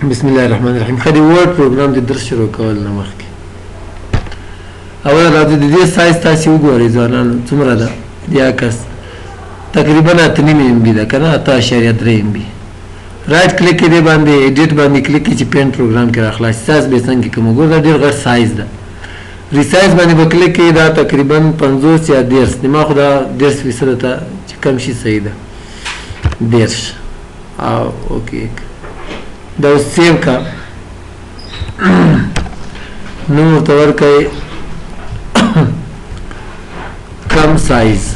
بسم الله الرحمن الرحیم. خدي ورډ پروګرام د درس شروع کول نه مخکې اول راځي د دې سایز تاسو وګورئ ځوانانو څومره ده د عکس تقریبا 8.5 MB ده کنه 8.3 MB. رائټ کلیک کې دی باندې ایډیټ باندې کلیک کې چې پین پروګرام کې راخلاص ساز به څنګه کوم ګور ډیر غټ سایز ده ریسایز باندې به کلیک کې دا تقریبا 50 یا 10 نیمه خو دا 10% ته چې کم شي صحیح ده 10 او اوکې دا سیو کا نو تور کوي کم سایز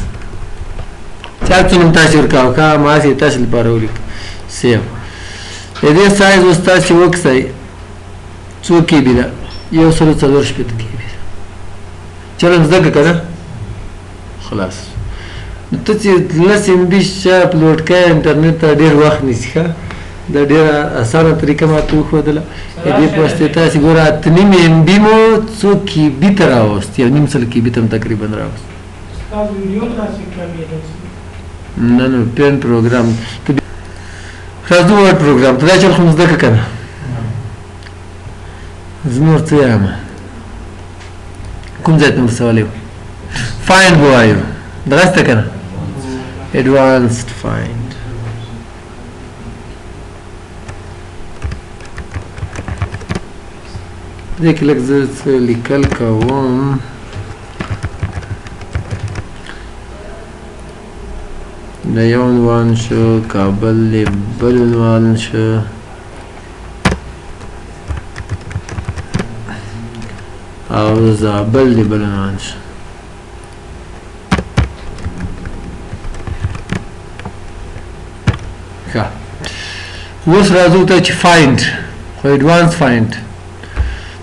چا څنګه تاسو ورکاو کا ما سي تاسو لپاره ولیک سیو دې سایز وستا چې وکسای څو کې بي دا یو سره څلور شپږ کې بي چلو زده کړه خلاص ته چې لسم بي شاپ لوډ کړه انټرنیټ ته ډیر وخت نشي دا ډیره اسانه طریقه ما ته وښودله دې په واسطه تاسو ګوره 8.5 MB مو څو کې بي تر راوست یو نیم سل کې بي تم تقریبا راوست تاسو ویډیو تاسو کومه نه پین پروګرام راځو ورډ پروګرام ته دا چې خو زده کنه زموږ څه یم کوم ځای ته مسوالې فایند وایو درسته کنه advanced find دې کې لږ زه لیکل کوم د یو عنوان شو کابل بل عنوان شو او زابل بل عنوان شو ښه اوس راځو ته چې فایند خو ایډوانس فایند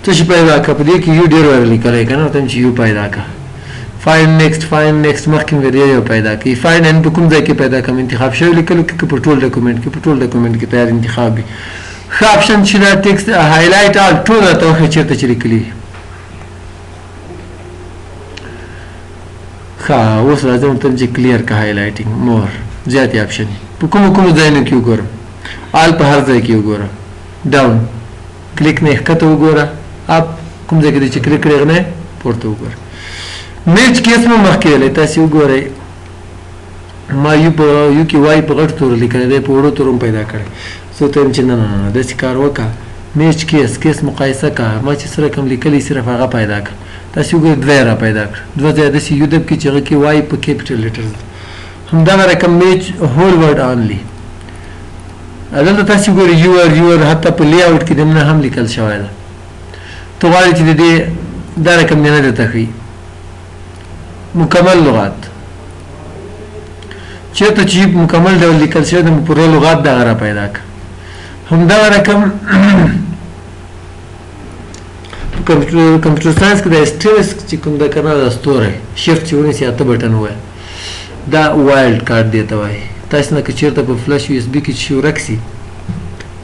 څه شي پیدا کړه په دې کې یو ډېر ور لیکلی که نه ته چې یو پیدا کړه فایند نیکسټ مخکې مې یو پیدا کړي فایند ان په کوم ځای کې پیدا کړم انتخاب شوی لیکلو کې په ټول ډاکومنټ کې تیار انتخاب وي ښه آپشن چې دا ټیکسټ هایلایټ آل ټول راته وښیه چېرته چې لیکلي وي ښه اوس راځم ورته چې کلیر که هایلایټینګ مور زیاتې آپشن په کومو ځایونو کې وګورم آل په هر ځای کې وګوره ډاون کلیک نه ښکته وګوره اپ کوم ځای کې دی چې کلیک کړی نه پورته وګوره میچ کیس مو مخکې ویلی تاسې وګورئ ما یو کې وای په غټ تور لیکلی دی په وړو تورو پیدا کړی زه ته یم چې نه داسې کار وکړه میچ کیس مقایسه کړه ما چې سره کوم لیکلی صرف هغه پیدا کړه تاسې وګورئ دوه را پیدا کړه دوه ځای داسې یو دب کې چې هغه کې وای په کیپیټل لیټرز همدغه رقم میچ هول ورډ آنلی دلته تاسې وګورئ یور حتی په لی آوټ کې دننه هم لیکل شوی ده ته غواړې چې د دې دا رقم دې نه درته ښیي مکمل لغات چېرته چې مکمل ډول لیکل شوی د پوره لغات دغه را پیدا کړه همدغه رقم کمپیوټر ساینس کې د اسټریسک چې کوم ده که نه دا ستوری شفټ چې ونیسي اته بټن ووایه دا وایلډ کارډ دې ته وایي تاسې نه که چېرته په فلش یو اس بي کې چې ورک شي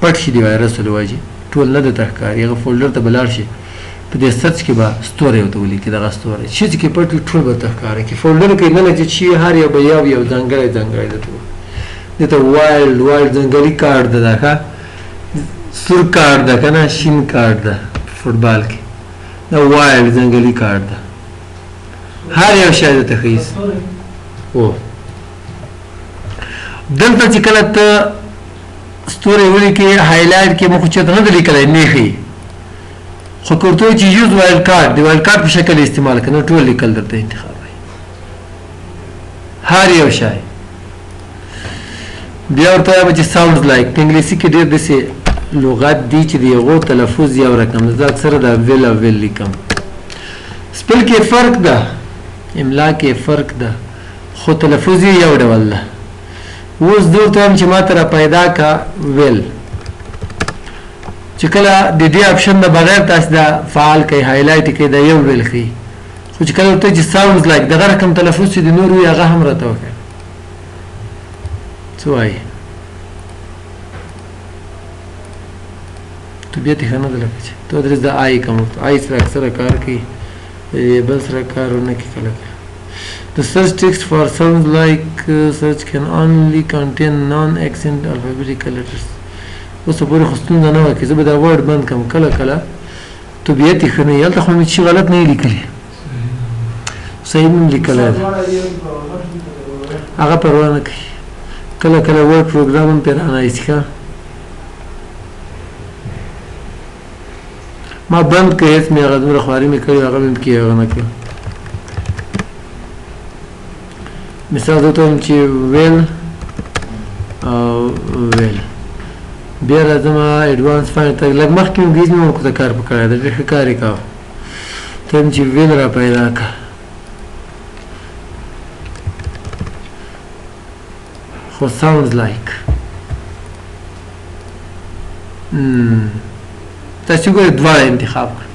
پټ شي د وایرس له وجې ټول نه درته ښکاري هغه فولډر ته به لاړ شي په دې سرچ کې به ستوری ورته ولیکي دغه ستوری چې کې پټ ټول به درته ښکاري کې فولډر کې ننه چې شي هر یو به یو ځانګړی درته دې ته وایلډ ځنګلي کارډ ده دا ښه سور کارډ ده که نه شین کارډ ده فوټبال کې دا وایلډ ځنګلي کارډ ده هر یو شی درته ښیي او دلته چې کله ته ستوری ولیکې هایلایټ کې مو خو چېرته نه ده لیکلی نه ښیي خو که ورته وایي چې یوز وایلډ کارډ د وایلډ کارډ په شکل استعمال کړه نو ټول لیکل درته انتخابوي هر یو شی بیا ورته وایي چې ساونډز لایک په انګلیسي کې ډېر داسې لغات دي چې د هغو تلفظ یو رقم ده زه اکثره دا ویل او ویل لیکم سپل کې فرق ده املا کې فرق ده خو تلفظ یې یو ډول ده اوس زه ورته وایم چې ما ته را پیدا که ویل چې کله د دې آپشن نه بغیر تاسو دا فعال کوئ هایلایټ کوئ دا یو ویل ښیي خو چې کله ورته چې ساونډز لایک دغه رقم تلفظ چې د نور وي هغه هم راته وښیه څه وایي طبیعت یې ښه نه ده لکه چې تو درس د آی کوم آی سره اکثره کار کوي بل سره کار ونه کوي کله The search text for sounds like search can only contain non-accent alphabetical letters. اوس پورې خو ستونزه نه وه که زه به دا ورډ بند کړم کله کله طبیعت یې ښه نه وي هلته خو مې چې غلط نه یې لیکلي صحیح مې لیکلی ده هغه پروا نه کوي کله کله ورډ پروګرام هم پرې رانایسي ښه ما بند کړی هېڅ مې هغه دومره خواري مې کړې هغه مې پکې هغه نه کړل مثال درته وایم چې ویل او ویل بیا راځم اډوانس فاین ته لږ مخکې انګلیس مې ورکو ته کار په کړی ده ډېر ښه کار یې کوه ته چې ویل را پیدا کړه خو sounds like تاسو ګورئ دواړه انتخاب کړه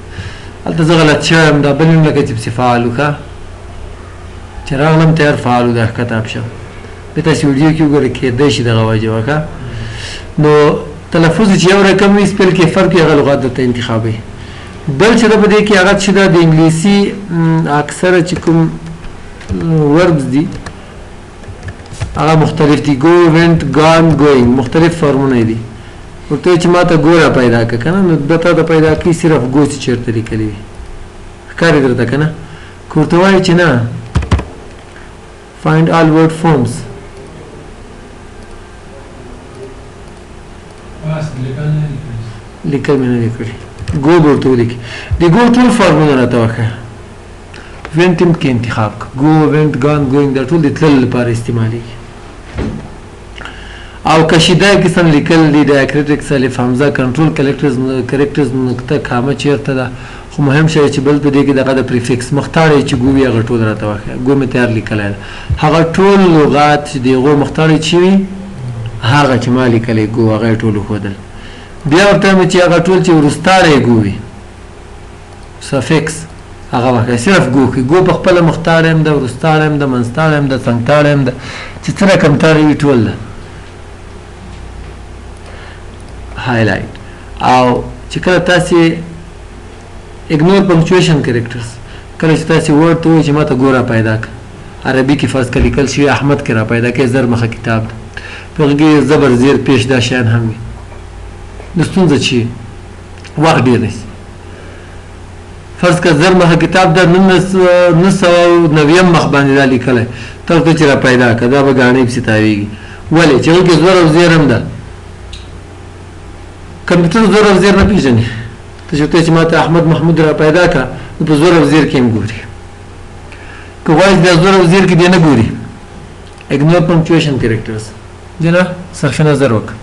هلته زه غلط شوی یم دا بل یم لکه چې فعالو ښه چې راغلم تیار فعالو دا ښکته اپشن بیا تاسې ویډیو کې وګورئ کېدی شي دغه وجه وه ښه نو تلفظ چې یو رقم وي سپیل کې فرق وي هغه لغات درته انتخابوي بل چې ده په دې کې هغه چې ده د انګلیسي اکثره چې کوم وربز دي هغه مختلف دي go went gone going مختلف فارمونه دي ورته چې ما ته ګو را پیدا کړه که نه نو ده تا ته پیدا کوي صرف ګو چې چېرته لیکلي وي ښکاري درته که نه که ورته وایي چې نه find all word forms لیکل مې نه دي کړي ګو به ورته ولیکي د ګو ټول فارمونه راته وښیه وینټ هم کې انتخاب کړه ګو وینټ ګان ګوینګ دا ټول د تللو لپاره استعمالیږي او کشیده قسم لیکل دي د اکریټکس الف حمزه کنټرول کریکټرز نقطه کامه چیرته ده خو مهم شی چې بل په دې کې دغه د پریفکس مختار چې ګو وي هغه ټول راته وښیه ګو مې تیار لیکلی ده هغه ټول لغات چې د هغو مختار چې وي هغه چې ما لیکلی ګو هغه یې ټول وښودل بیا ورته وایم چې هغه ټول چې وروستاړی ګو وي سفکس هغه وښیه صرف ګو کې ګو په خپله مختار هم ده وروستاړی هم ده منځتاړی هم ده څنګتاړی هم ده چې څه رقم تاړی وي ټول ده highlight او چې کله تاسې ignore punctuation characters کله چې تاسې word ته وایي چې ما ته ګو را پیدا کړه عربي کې فرض کړه لیکل شوي احمد کې را پیدا کړه زر مخه کتاب ده په هغې کې زبر زیر پیش دا شیان هم وي نو ستونزه چې وخت ډېر نیسي فرض کړه زر مخه کتاب ده 990 مخ باندې دا لیکلی ته ورته چې را پیدا کړه دا به ګاڼې پسې تاویږي ولې چې هغې کې زور او زیر هم ده کمپیوټر زور او زیر نه پیژني ته چې ورته چې ما ته احمد محمود را پیدا کړه نو په زور او زیر کې هم ګوري که غواړې دا زور او زیر کې دی نه ګوري ignore punctuation characters دی نه صرف نظر وکړه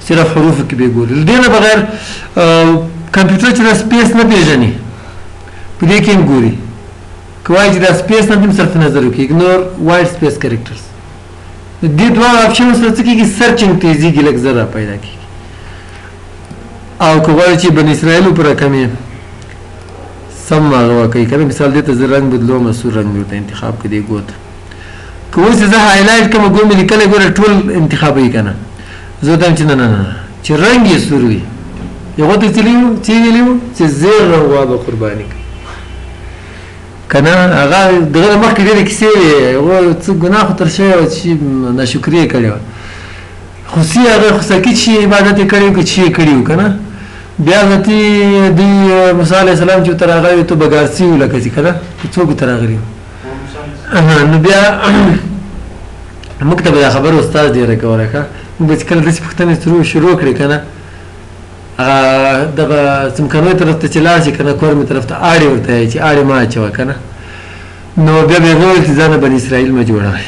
صرف حروفو کې به ګوري له دې نه بغیر کمپیوټر چې دا سپیس نه پیژني په دې کې هم ګوري که وایي چې دا سپیس نه هم صرف نظر وکړي ignore white space characters دې دواړو اپشنو سره څه کېږي سرچینګ تیزیږي لږ زر را پیدا کېږي او که غواړې چې بن اسرائیلو په رقم یې سم هغه وکړئ که نه مثال دې ته زه رنګ بدلوم سور رنګ مې ورته انتخاب کړي دې ګو ته که اوس یې زه هایلایټ کړم ګو مې لیکلی ګوره ټول انتخابوي که نه زه ورته وایم چې نه نه نه چې رنګ یې سور وي هغو ته څه ویلي وو چې زیر رنګ به قرباني کړي که نه هغه دغه نه مخکې ډېرې کیسې وې هغه څه ګناه خو تر شوی وه چې ناشکري یې کړې وه خوسي هغه خوسکي چې عبادت یې کړی و که چې یې کړي وو که نه بیا حضرتي دوی موسی علیه السلام چې ورته راغلی و تو به ګارسي وو لکه چې که نه څوک ورته راغلي وو نو بیا موږ ته به دا خبره استاد ډېره کوله ښه موږ به چې کله داسې پوښتنې شروع کړې که نه هغه دغه څمکنیو طرف ته چې لاړ شي که نه کورمې طرف ته آړې ورته وایي چې آړې مه اچوه که نه نو بیا به یې وویل چې ځانه بن اسرائیل مه جوړوئ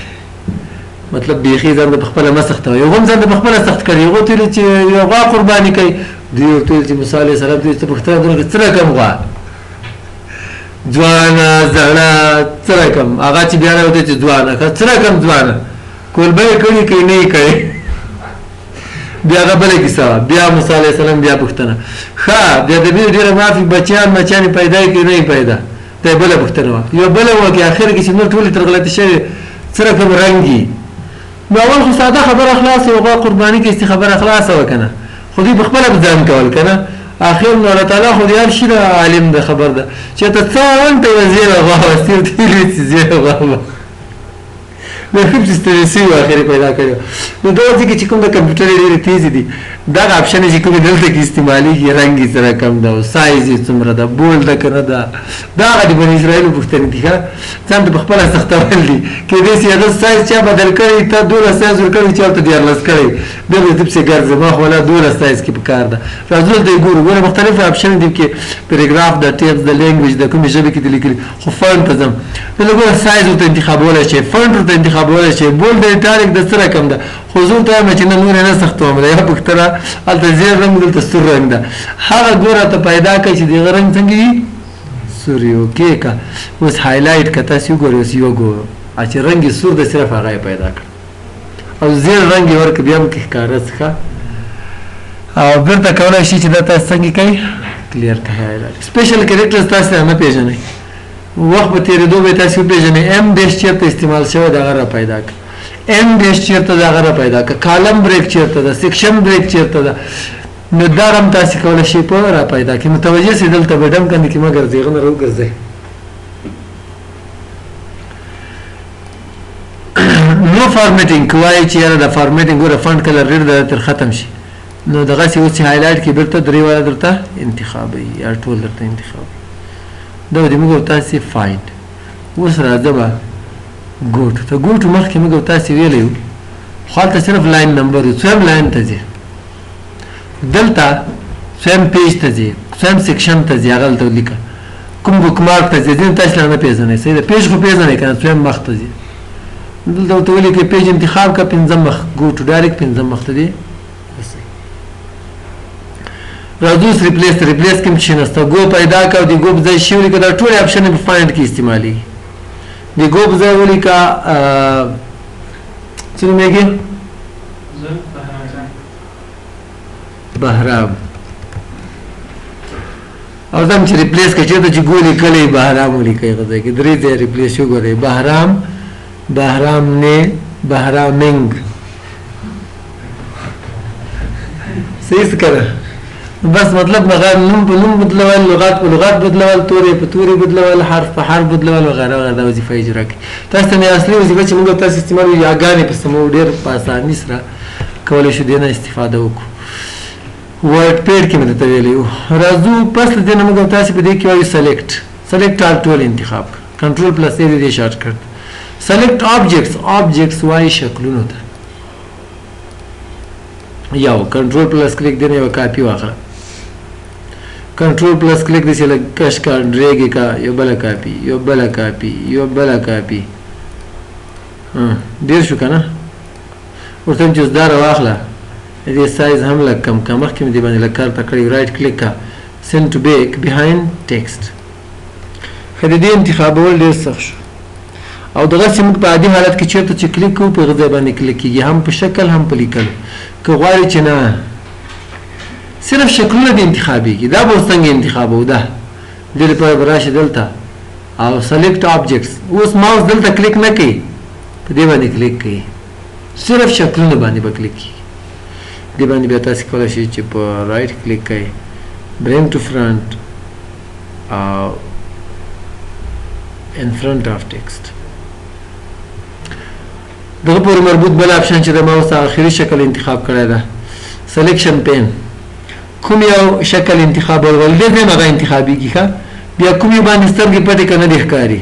مطلب بیخي ځان ته په خپله مه سختوئ هغو هم ځان ته په خپله سخت کړي هغو ته ویل چې یو غوا قرباني کوي دوی ورته ویل چې موسی علیه السلام ته ته پوښتنه درنه کړه څه رقم غوا ځوانه زړه څه رقم هغه چې بیا راوته چې ځوانه څه رقم ځوانه کولبه یې کړي که نه یې کړې بیا هغه بله کیسه وه بیا موسی علیه السلام بیا پوښتنه ښه بیا د دې ډېره معافي بچیان مچیانې پیدا یې که نه یې پیدا دا یې بله پوښتنه وه یو بله وه که اخر کې چې نور ټولې تر غلطې شوې څه رقم رنګ یي نو اول خو ساده خبره خلاصه وه غوا قرباني کې استي خبره خلاصه وه که نه خو دوی په خپله به ځان کول که نه اخر نو الله تعالی خو د هر شي نه عالم ده خبر ده چې ته څه ونته یوه زیړه غوا وه ستې ورته ویلي چې زیړه غوا به د خپل سترسي واخر پیدا کړو نو دا چې کوم د کمپیوټر ډېر تیز دي دا اپشن چې کوم دلته کې استعمالي رنګ سره کم دا سایز یې څومره دا بولډ کنه دا د بنی اسرائیل پوښتنه دي ځان په خپل سختول دي کې دې چې دا سایز چا بدل کړی ته 12 سایز ورکړی چې ته 14 کړی دغه د څه ګرځي ما خو لا 12 سایز کې پکار ده راځول دی ګورو مختلف اپشن دي کې پیراګراف د ټیپس د لینګویج د کوم ژبه کې لیکل خو فونټ ته نو لګور سایز ته انتخابول شي فونټ ته انتخابول شي بولډ ایټالیک د سره کم ده خو زه ته چې نور نه سختوم دا یو پکتره الته زیر رنگ دلته سور رنگ ده هغه ګوره ته پیدا کوي چې د رنگ څنګه وي سوریو کې کا اوس هایلایټ کته سی ګورو سی یو ګورو چې رنگ سور د صرف هغه پیدا کړ او زیر رنگ ورک بیا هم کې ښکارځه او برته کولای شي چې دا تاسو څنګه کوي کلیر کوي هایلایټ سپیشل کریکټرز تاسو نه پیژنئ وخت په تیرېدو به تاسو پیژنئ ام ډیش چیرته استعمال شوی دا غره پیدا کړ ام ډیش چیرته دا غره پیدا کړ کالم بریک چیرته دا سیکشن بریک چیرته دا نو دا هم تاسو کولای شئ په را پیدا کړئ متوجه سي دلته به دم کنه کې مګر ځای نه راوګرځي نو فارمیټینګ کوي چې دا فارمیټینګ ګوره فونټ کلر ریډ تر ختم شي نو دغه سی اوس هایلایټ کې بیرته درې والا درته انتخابي یا ټول درته انتخابي دا دې موږ تاسو فایند اوس راځه به ګوټ ته ګوټ مخکې موږ تاسو ویلو خاطر صرف لاین نمبر څوم لاین ته ځي دلته څوم پیج ته ځي څوم سیکشن ته ځي هغه ته لیکه کوم بوک مارک ته ځي تاسو نه پیژنئ سید پیج خو پیژنئ کنه څوم مخ ته ځي دلته ته ولې کې پیج انتخاب کا پنځم مخ ګوټ ډایرکټ پنځم مخ ته دی راځو ریپلیس کوم چې نسته ګو پیدا کا دی ګو ځای شي ولې دا ټول اپشن په فایند کې استعمالي دی ګو ځای ولې کا څه میږي بهرام او زم چې ریپلیس کړي چې ګولې کړي بهرام ولې کوي غځي کې درې ځای ریپلیس شو غوړي بهرام نه بهرامنګ صحیح کړه بس مطلب مغار نوم په نوم بدلول لغات په لغات بدلول توري په توري بدلول حرف په حرف بدلول وغیرہ وغیرہ د وظیفه اجرا کوي تاسو ته اصلي وظیفه چې موږ تاسو استعمال یاګانې په سمو ډیر په اسانۍ سره کولای شو دینه استفاده وکړو ورډ پیډ کې مې ته ویلو راځو پس دینه موږ تاسو په دې کې وایو سلیکټ آل ټول انتخاب کنټرول پلس ا دې شارټ کټ سلیکټ آبجیکټس وایي شکلونه ته یو کنټرول پلس کلیک دینه یو کاپی واخله کنټرول پلس کلیک دې چې کش کا ډریګ کا یو بل کاپی ډیر شو کنه ورته چې زدار واخله دې سایز هم لکه کم مخکې دې باندې لکار تکړی رائټ کلیک کا سند ټو بیک بیهایند ټیکسټ خدای دې انتخابول ډیر سخت شو او دغه سیم په عادي حالت کې چیرته چې کلیک کوو په غځای باندې کلیک کیږي هم په شکل هم په لیکل که غواړي چې نه صرف شکلونه د انتخابيږي دا به څنګه انتخابو ده د لپاره براشه دلته او سلیکټ آبجیکټس اوس ماوس دلته کلیک نه کوي په دې باندې کلیک کوي صرف شکلونه باندې به کلیک کوي دې باندې به تاسو کولای شئ چې په رائټ کلیک کوي برینګ ټو فرنٹ او ان فرنٹ اف ټیکسټ دغه پورې مربوط بل اپشن چې د ماوس اخري شکل انتخاب کړی ده سلیکشن پین کوم یو شکل انتخاب ول دې نه هغه انتخابي کیږي بیا کوم یو باندې سترګې پټې کنه د ښکاری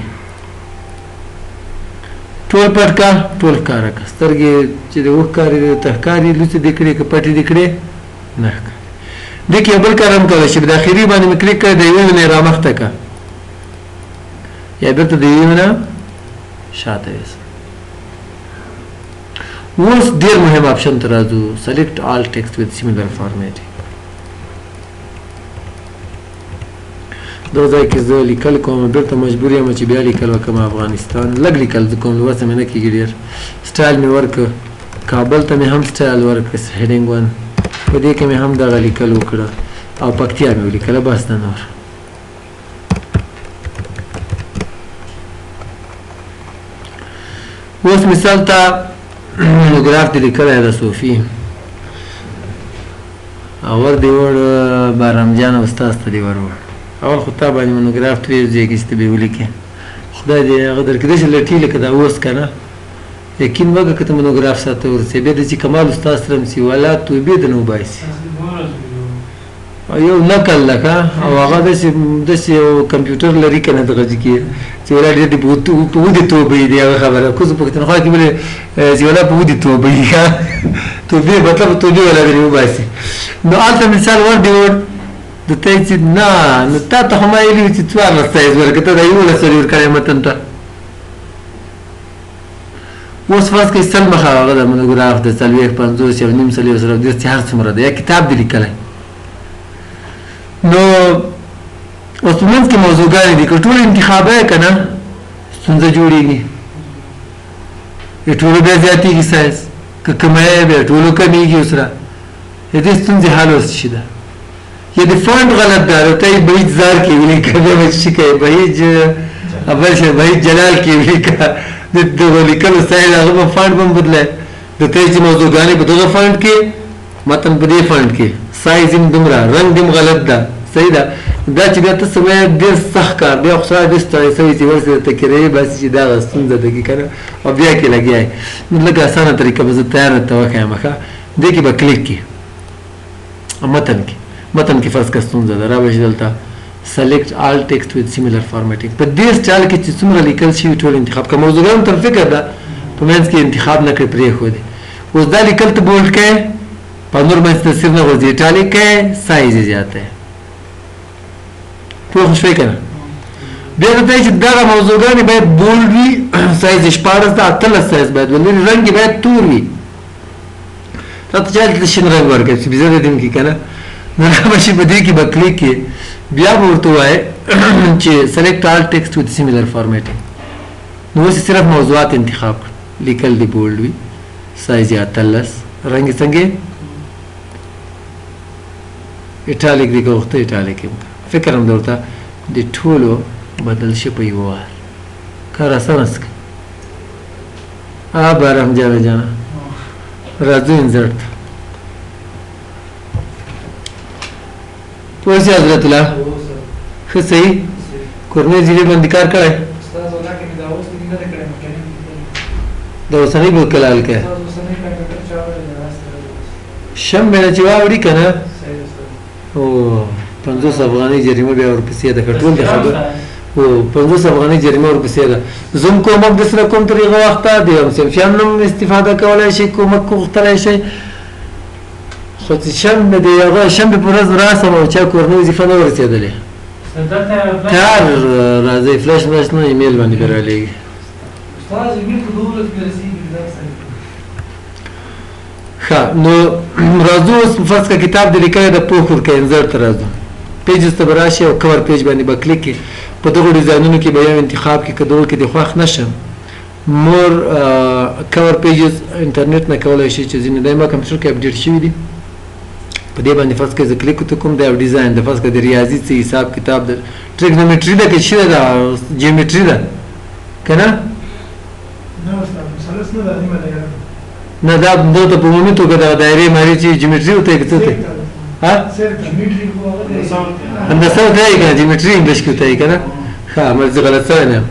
ټول پټ کا ټول کار کا سترګې چې د وښکاری د تهکاری لته د کړي ک پټې د کړي نه د کې بل کارم کولای شي د اخري باندې کلیک کړئ د یو نه رامخته کا یا بیرته د یو نه شاته اوس ډیر مهم اپشن ته راځو سلیکټ آل ټیکسټ وذ سیمیلر فارمیټینګ دا ځای کې زه لیکل کوم بیرته مجبور یم چې بیا لیکل وکم افغانستان لږ لیکل کوم لوسه مې نه کېږي ډېر سټایل مې ورک کابل ته مې هم سټایل ورک هیډینګ ون په دې کې مې هم دغه لیکل وکړه او پکتیا مې ولیکله بس نه نور اوس مثال ته مونوګراف دې لیکلی د صوفي اور دې وړ بارام جان استاد ته دې ور وړ اول خو تا باندې مونوګراف ترې ځای کې چې به ولیکې خدای دې هغه درکړي چې لټي لکه دا اوس کنه یقین وکړه که ته مونوګراف ساته ورسې بیا د چې کمال استاد سره هم سي ولا توبې د نه وباسي یو نقل لکه او هغه داسې یو کمپیوټر لري که نه دغه کې چې ولا ډېر په ودې توبې دی هغه خبره خو زه پښتونخوا کې بلې چې ولا په ودې توبې توبې مطلب توبې ولا درې وباسي نو هلته مثال ور د ته چې نه نو تا ته خو ما ویلي وي چې 14 سایز ورکړه ته دا 11 سړي ورکړی متن ته اوس فرض کړئ سل مخه هغه د مونوګراف د 40 50 یو نیم سل یو سل ډېر چې هر څومره ده یا کتاب دې لیکلی نو اوس په منځ کې موضوعګانې دي که ټول انتخابه یې که نه ستونزه جوړېږي ټولو بیا زیاتېږي سایز که کمه یې بیا ټولو کمیږي اوسره د دې ستونزې حل اوس شي ده یا د فونټ غلط ده ته یې بهیج زار کې ولیکه بیا به شي کوي بهیج اول شی بهیج جلال کې ولیکه د دغه لیکلو سایز هغه به فونټ به هم بدلی د ته چې موضوعګانې په دغه فونټ کې متن په دې فونټ کې سایز هم دومره رنګ هم غلط ده صحیح ده دا چې بیا ته څه وایې ډېر سخت کار بیا خو سره ډېر ستړی شوی چې ورسې درته کرایې باسي چې دغه ستونزه ده که نه او بیا کې لګیا یې نو لږ اسانه طریقه به زه تیار درته وښیم ښه دې کې به کلیک کړي متن کې فرض کړه ستونزه ده را به شي دلته select all text with similar formatting په دې سټایل کې چې څومره لیکل شوي ټول انتخاب که موضوعګانو ته فکر ده په منځ کې انتخاب نه کړې پرېښودې اوس دا لیکل ته بولډ کړې په نور منځ تصویر نه غورځي ایټالیک کړې سایز یې زیات دی پوه شوې که نه بیا درته چې دغه موضوعګانې باید بولډ وي سایز یې 14 ده 18 سایز باید ولري رنګ یې باید تور وي راته چا دلته شین رنګ ورکړي چې بېزه دې کې که نه نو را به شي په دې کې به کلیک کړي بیا به ورته ووایې چې select all text with similar formatting نو اوس صرف موضوعات انتخاب کړ لیکل دې بولډ وي سایز یې 18 رنګ یې څنګه ایټالیک دې که غوښته ایټالیک یې فکر هم درته د ټولو بدل شي په یو وار کار اسانه څه بارم جانه جانه راځو انزرت پوه شئ حضرت الله ښه صحیح کورنۍ ځینې باندې کار کړی د اوسنۍ به کلال کې شم به نه چې واوړي که نه او 50 افغانۍ جریمه بیا ورپسې ده که ټول دی خبر او 50 افغانۍ جریمه ورپسې ده زوم کومک د سره کوم طریقه وخته د همصنفیان هم استفاده کولی شي کومک غوښتلی شي خو چې شنبه د هغه شنبې په ورځ راسم او چا کورنۍ وظیفه نه ورسېدلې تیار راځئ فلش ملش نه ایمیل باندې به رالیږي ښه نو راځو اوس فرض کړه کتاب دې لیکلی د پوښ ورکوي انزر ته راځو پیجز ته به راشي او کور پیج باندې به کلیک کړي په دغو ډیزاینونو کې به یو انتخاب کړي که دغو کې دې خوښ نه شم مور کور پیجز انټرنیټ نه کولی شي چې ځینې دی ما کمپیوټر کې اپډیټ شوي دي په دې باندې فرض کړئ زه کلیک ورته کوم دی او ډیزاین د فرض کړئ د ریاضي څه حساب کتاب د ټریګنومټري ده که څه ده جیومټري ده که نه نه دا دلته په عمومي توګه د دایرې مارې چې جیومټري ورته یې که څه ته یې هندسه ورته یې که نه جیومټري انګلیش کې ورته یې که نه ښه زه غلط شوی نه یم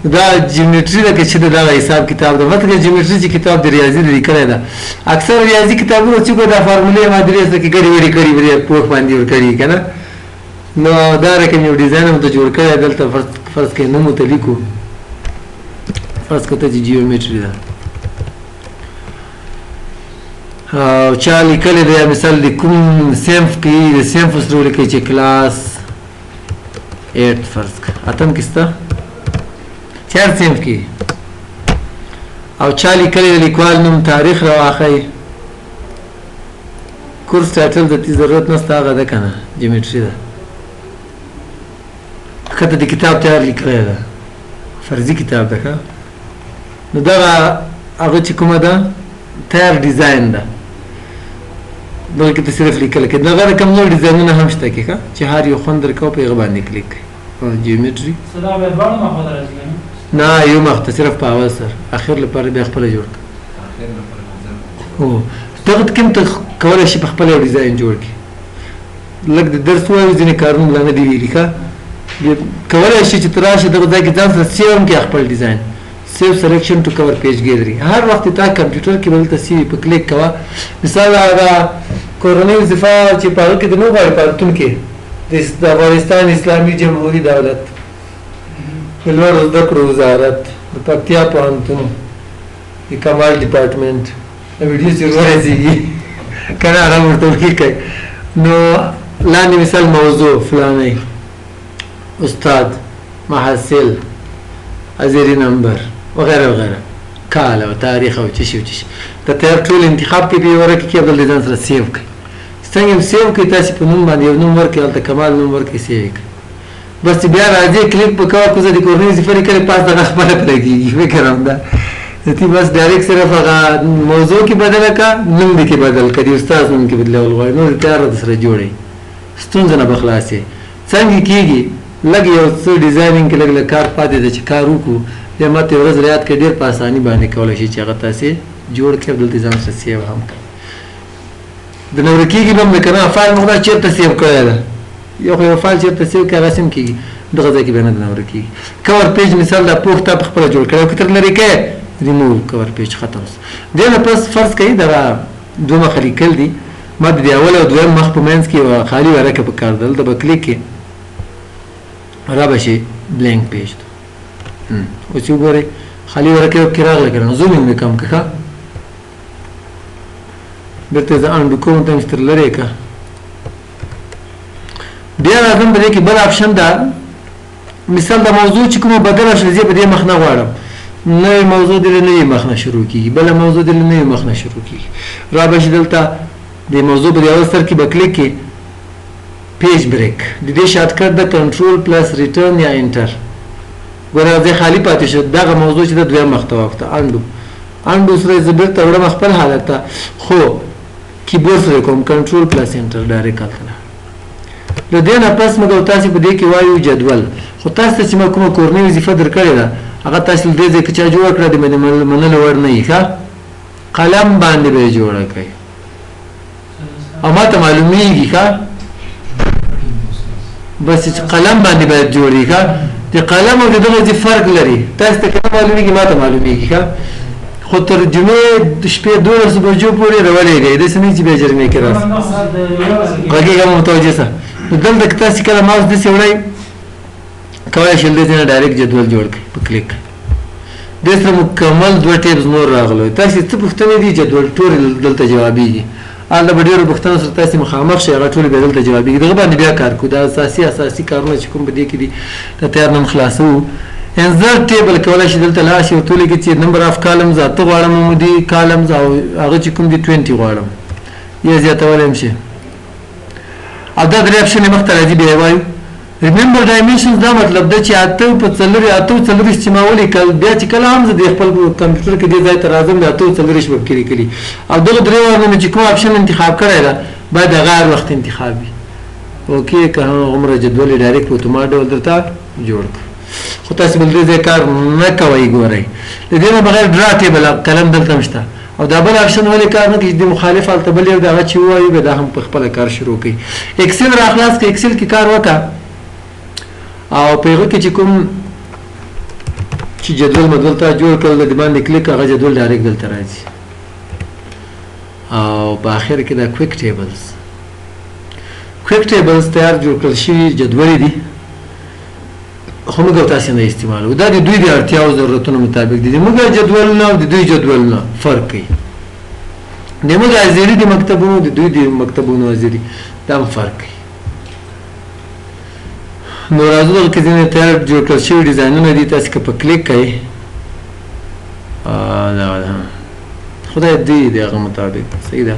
دا جیومټري ده که چې دغه حساب کتاب ده مطلب جیومټري چې کتاب د ریاضي لیکلی ده اکثر ریاضي کتابونه چې کوم دا فارمولې معادلې زده کې ګډې وډې کړي وي پوښ باندې ورکړي که نه نو دا رقم یو ډیزاین هم ته جوړ کړی دلته فرض کړئ نوم ورته لیکو فرض کړه ته چې جیومټري ده او چا لیکلی دی مثال د کوم صنف کې د صنف سره ولیکئ چې کلاس 8 فرض کړه اتم کې شته 4 صنف کې او چا لیکلی د لیکوال نوم تاریخ راواخئ کورس ټایټل د دې ضرورت نشته هغه ده که نه جیومټري ده ښه د کتاب تیار لیکلی ده فرضي کتاب ده ښه نو دغه هغه چې کومه ده تیار ډیزاین ده دغه کې ته صرف لیکل کې دغه رقم نور ډیزاینونه هم شته کې ښه چې هر یو خوند درکوه په هغه باندې کلیک کړئ جیومټري نه یو مخ ته صرف په اول سر اخر لپاره بیا خپله جوړ کړه دغه کې هم ته کولی شي په خپله یو ډیزاین جوړ کړي لږ د درس ووایو ځینې کارونه لا نه دي ویلي ښه کولی شي چې ته راشې دغه ځای کې ځان سره سیو هم کړې خپل ډیزاین سیو سلیکشن ټو کور پیج ګیلري هر وخت تا کمپیوټر کې بل ته سی په کلیک کوا مثال هغه کورنۍ وظیفه چې په هغه کې د نو غواړي پاتون کې د افغانستان اسلامي جمهوریت دولت لوړ زده کړو وزارت د پکتیا پوهنتون د کمال ډپارټمنټ ویډیو چې راځي کنه هغه ورته ولیکي نو لاندې مثال موضوع فلاني استاد محصل ازيري نمبر وغيره وغيره کال او تاریخ او چی شي ته تر ټول انتخاب کې به ورکه کې بل ځان سره سیو کړئ څنګه سیو کړئ تاسو په نوم باندې یو نوم ورکړئ البته کمال نوم ورکړئ سیو کړئ بس بیا راځي کلیک وکړه کو زه د کورنۍ صفر کړي پاس دغه خپل کړی فکر هم ده ته بس ډایرکټ صرف هغه موضوع کې بدل کا نوم دې کې بدل کړي استاد نوم کې بدل ولغوي نو تیار سره جوړي ستونزه نه بخلاصي څنګه کیږي لګ یو څه ډیزاینینګ کې لګ کار پاتې د چې کار وکړو د ماته ورځ ریاض کې ډیر په اساني باندې کولای شي چې هغه تاسو جوړ کې عبد التزام سره سیو هم د نور کېږي به کنه فایل موږ چیرته سیو کړی دا یو فایل چیرته سیو کې رسم کېږي دغه ځای کې به نه نور کېږي کور پیج مثال دا پوښتنه په خپل جوړ کړو کتر لري کې ریموو کور پیج ختم دغه پس فرض کړئ دا دوه مخالي کل دي ما د اول او دویم مخ په منځ کې خالی ورکه په کار دل د کلیک کې را بشي بلینک پیج او چې وګورئ خالی ورکه کې راغله کنه زوم یې کم کړه برته ځان د کوم ته مستر لري کا بیا راځم به کې بل اپشن دا مثال د موضوع چې کومه بدل شي زی په دې مخ نه غواړم نوې موضوع دې نه مخ نه شروع کیږي بل موضوع دې نه مخ نه شروع کیږي را بشي دلته د موضوع په اول سر کې به کلیک کې پیج بریک د دې شارټ کټ د کنټرول پلس ریټرن یا انټر ورته خالی پاتې شو دغه موضوع چې د دویم محتوا وخت انډو سره زبر ته وړم خپل حالت ته خو کیبورډ سره کوم کنټرول پلس انټر ډایرکټ کړل د دې نه پس موږ تاسو په دې کې وایو جدول خو تاسو چې کومه کورنۍ وظیفه درکړې ده هغه تاسو دې ځکه چې جوړ کړی د منل ور نه یې قلم باندې به جوړ کړئ او ماته معلومیږي ښه بس قلم باندې به جوړی ښه د قلم او دغه فرق لري تاسو ته کوم معلومیږي ماته معلومیږي ښه خو ترجمه د شپې 12 بجو پورې راولېږي د سنې چې به جرمه کې راځي هغه هم متوجه سه دلته تاسو کله ماوس د سیوړی کولی شئ دلته نه ډایرکټ جدول جوړ کړئ په کلیک د سره مکمل دوه ټیبز نور راغلو تاسو څه پوښتنې دي جدول ټول دلته جوابيږي الله به ډیرو پوښتنو سره تاسو مخامخ شئ هغه ټول به دلته جوابيږي دغه باندې بیا کار کو دا اساسي کارونه چې کوم بده کې دي د تیار نن خلاصو انزرت ټیبل کولای شي دلته لاشي او ټول کې چې نمبر اف کالمز اته غواړم مودي کالمز او هغه چې کوم دي 20 غواړم یې زیاتول هم شي ادا درې اپشن مختلف راځي به وایو ریممبر ډایمنشنز دا مطلب د چې اته په څلور استعمالي کول بیا چې کله هم د خپل کمپیوټر کې د ځای تر اعظم د اته څلور شبک کړی او دغه درې ورنه چې کوم اپشن انتخاب کړی دا باید غیر وخت انتخابي اوکې که عمر جدول ډایرکټ اتومات ډول درته جوړ خو تاسو بل دې کار نه کوي ګورئ د دې نه بغیر ډرا ټیبل کلم دلته نشته او دا بل اپشن ولې کار نه کوي د مخالف الته بل یو دا چې وایي به دا هم په خپل کار شروع کوي اکسل را خلاص کې اکسل کې کار وکړه او په هغه کې چې کوم چې جدول مدول ته جوړ کړل د باندې کلیک هغه جدول ډایرکټ دلته راځي او په اخر کې دا کویک ټیبلز تیار جوړ کړل شي جدول دي خو موږ تاسو نه استعمالو دا د دوی د اړتیا او ضرورتونو مطابق دي موږ جدولونه او د دوی جدولونه فرق کوي د موږ ازيري د مکتبونو د دوی د مکتبونو ازيري دا فرق کوي نو راځو چې څنګه تیار جوړ کړل شي ډیزاینونه دي تاسو په کلیک کوئ دا خدای دې دغه مطابق صحیح ده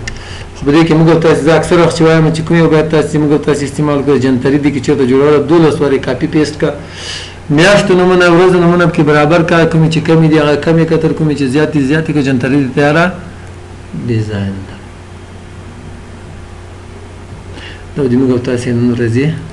خو به دې کې موږ تاسو اکثر وخت وایم چې کوم یو به تاسو موږ تاسو استعمال کوئ جنتری دي کې چېرته جوړول 12 واره کاپی پیسټ کا میاشتو نمونه ورځ نمونه کې برابر کا کوم چې کمی دي هغه کمی کتر کوم چې زیاتې کې جنتری دي تیاره ډیزاین دا د موږ تاسو نن ورځې